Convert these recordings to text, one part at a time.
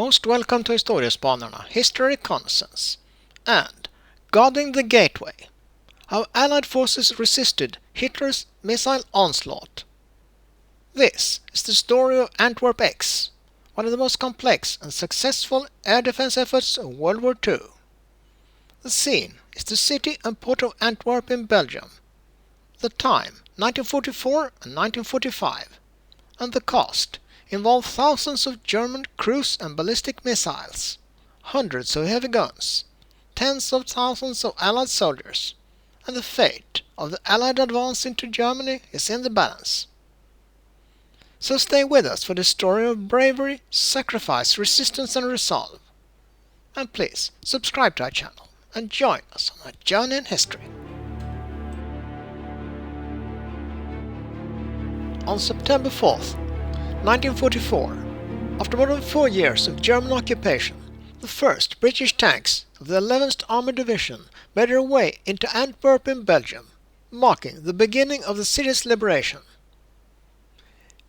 Most welcome to Historiespanarna, History Reconnaissance, and Guarding the Gateway, how Allied forces resisted Hitler's missile onslaught. This is the story of Antwerp X, one of the most complex and successful air defense efforts of World War II. The scene is the city and port of Antwerp in Belgium. The time, 1944 and 1945, and the cost involved thousands of German cruise and ballistic missiles, hundreds of heavy guns, tens of thousands of Allied soldiers, and the fate of the Allied advance into Germany is in the balance. So stay with us for the story of bravery, sacrifice, resistance and resolve. And please subscribe to our channel and join us on our journey in history. On September 4th, 1944, after more than 4 years of German occupation, the first British tanks of the 11th Armoured Division made their way into Antwerp in Belgium, marking the beginning of the city's liberation.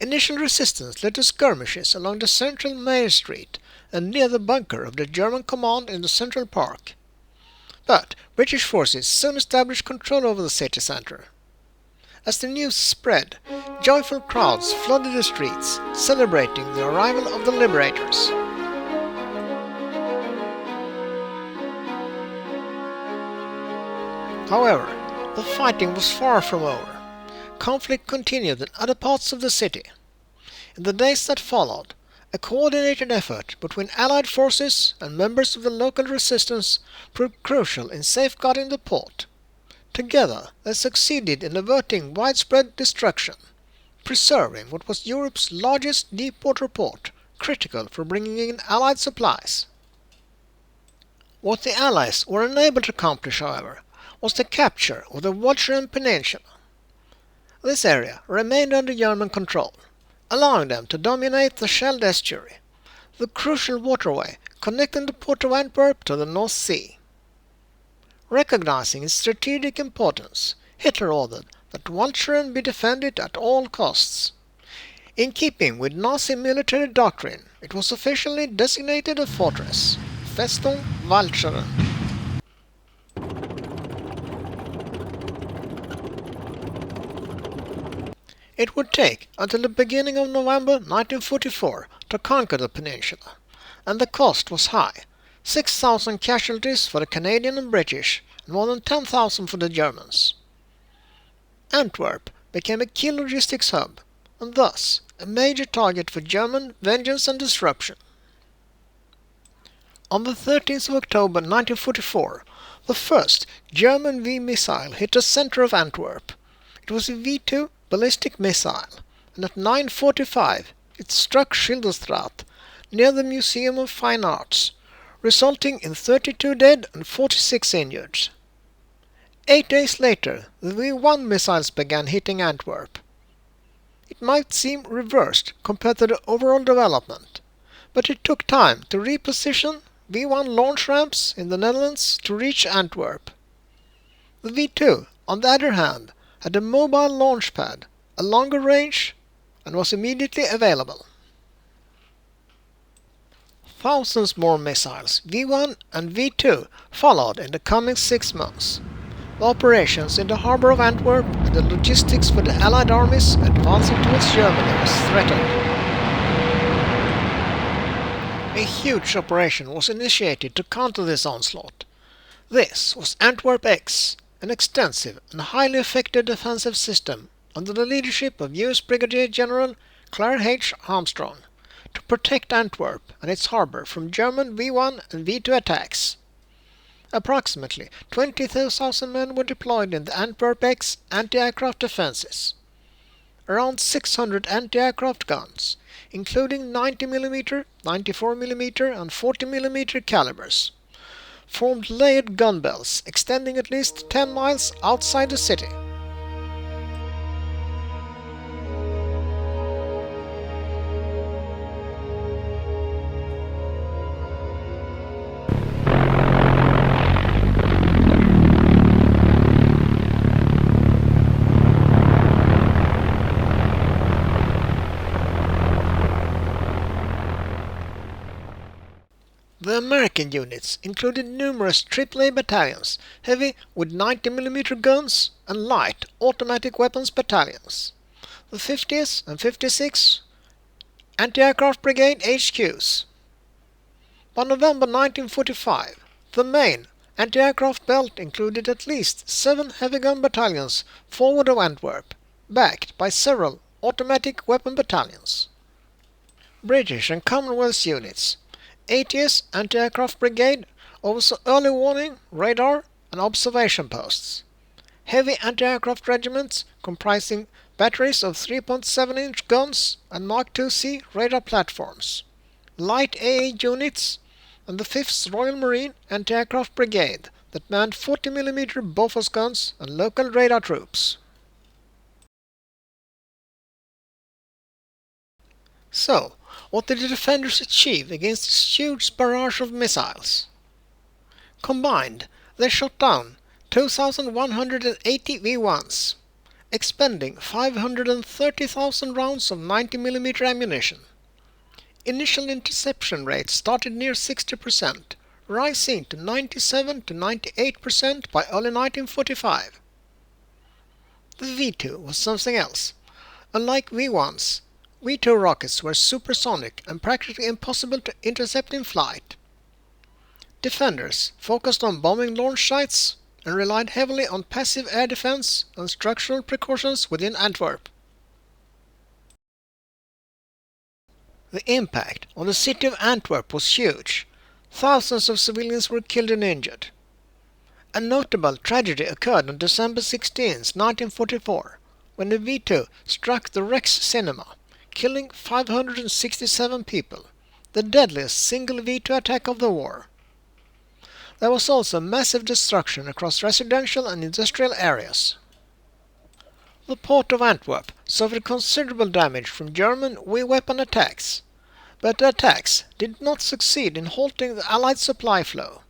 Initial resistance led to skirmishes along the central Main Street and near the bunker of the German command in the Central Park. But British forces soon established control over the city centre. As the news spread, joyful crowds flooded the streets, celebrating the arrival of the liberators. However, the fighting was far from over. Conflict continued in other parts of the city. In the days that followed, a coordinated effort between Allied forces and members of the local resistance proved crucial in safeguarding the port. Together, they succeeded in averting widespread destruction, preserving what was Europe's largest deep-water port, critical for bringing in Allied supplies. What the Allies were unable to accomplish, however, was the capture of the WWII Peninsula. This area remained under German control, allowing them to dominate the Scheldt estuary, the crucial waterway connecting the port of Antwerp to the North Sea. Recognizing its strategic importance, Hitler ordered that WWII be defended at all costs. In keeping with Nazi military doctrine, it was officially designated a fortress, Festung Walcheren. It would take until the beginning of November 1944 to conquer the peninsula, and the cost was high. 6,000 casualties for the Canadian and British, and more than 10,000 for the Germans. Antwerp became a key logistics hub, and thus a major target for German vengeance and disruption. On the 13th of October 1944, the first German V missile hit the center of Antwerp. It was a V2 ballistic missile, and at 9:45 it struck Schilderstraat, near the Museum of Fine Arts, resulting in 32 dead and 46 injured. 8 days later, the V1 missiles began hitting Antwerp. It might seem reversed compared to the overall development, but it took time to reposition V1 launch ramps in the Netherlands to reach Antwerp. The V2, on the other hand, had a mobile launch pad, a longer range, and was immediately available. Thousands more missiles, V1 and V2, followed in the coming 6 months. The operations in the harbour of Antwerp and the logistics for the Allied armies advancing towards Germany was threatened. A huge operation was initiated to counter this onslaught. This was Antwerp X, an extensive and highly effective defensive system under the leadership of US Brigadier General Claire H. Armstrong, to protect Antwerp and its harbour from German V1 and V2 attacks. Approximately 20,000 men were deployed in the Antwerp X anti-aircraft defences. Around 600 anti-aircraft guns, including 90mm, 94mm and 40mm calibers, formed layered gun belts extending at least 10 miles outside the city. The American units included numerous AAA battalions, heavy with 90mm guns, and light automatic weapons battalions. The 50th and 56th Anti-Aircraft Brigade HQs. By November 1945, the main anti-aircraft belt included at least 7 heavy gun battalions forward of Antwerp, backed by several automatic weapon battalions. British and Commonwealth units. 80th Anti-Aircraft Brigade oversaw early warning, radar and observation posts. Heavy anti-aircraft regiments comprising batteries of 3.7-inch guns and Mark IIc radar platforms. Light AA units and the 5th Royal Marine Anti-Aircraft Brigade that manned 40mm Bofors guns and local radar troops. So, what did the defenders achieve against this huge barrage of missiles? Combined, they shot down 2,180 V1s, expending 530,000 rounds of 90mm ammunition. Initial interception rates started near 60%, rising to 97 to 98% by early 1945. The V2 was something else. Unlike V1s, V2 rockets were supersonic and practically impossible to intercept in flight. Defenders focused on bombing launch sites and relied heavily on passive air defense and structural precautions within Antwerp. The impact on the city of Antwerp was huge. Thousands of civilians were killed and injured. A notable tragedy occurred on December 16, 1944, when the V2 struck the Rex cinema, killing 567 people, the deadliest single V2 attack of the war. There was also massive destruction across residential and industrial areas. The port of Antwerp suffered considerable damage from German WWII weapon attacks, but the attacks did not succeed in halting the Allied supply flow,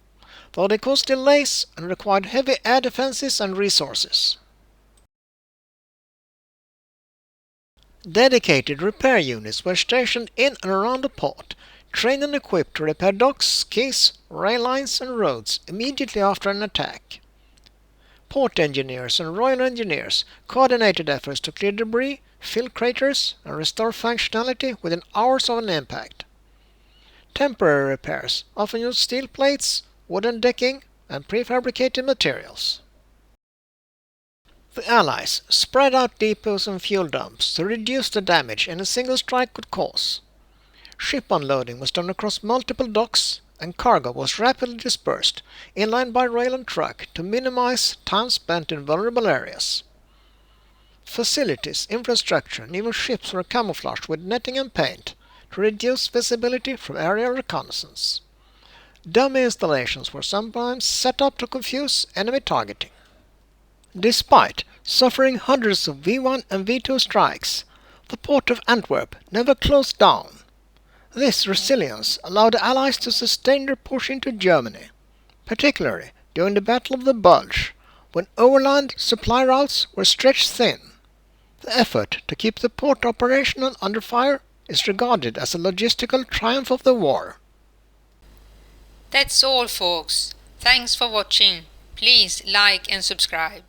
though they caused delays and required heavy air defenses and resources. Dedicated repair units were stationed in and around the port, trained and equipped to repair docks, quays, rail lines and roads immediately after an attack. Port engineers and royal engineers coordinated efforts to clear debris, fill craters and restore functionality within hours of an impact. Temporary repairs often used steel plates, wooden decking and prefabricated materials. The Allies spread out depots and fuel dumps to reduce the damage any single strike could cause. Ship unloading was done across multiple docks, and cargo was rapidly dispersed, inland by rail and truck, to minimize time spent in vulnerable areas. Facilities, infrastructure, and even ships were camouflaged with netting and paint to reduce visibility from aerial reconnaissance. Dummy installations were sometimes set up to confuse enemy targeting. Despite suffering hundreds of V1 and V2 strikes, the port of Antwerp never closed down. This resilience allowed the Allies to sustain their push into Germany, particularly during the Battle of the Bulge, when overland supply routes were stretched thin. The effort to keep the port operational under fire is regarded as a logistical triumph of the war. That's all, folks. Thanks for watching. Please like and subscribe.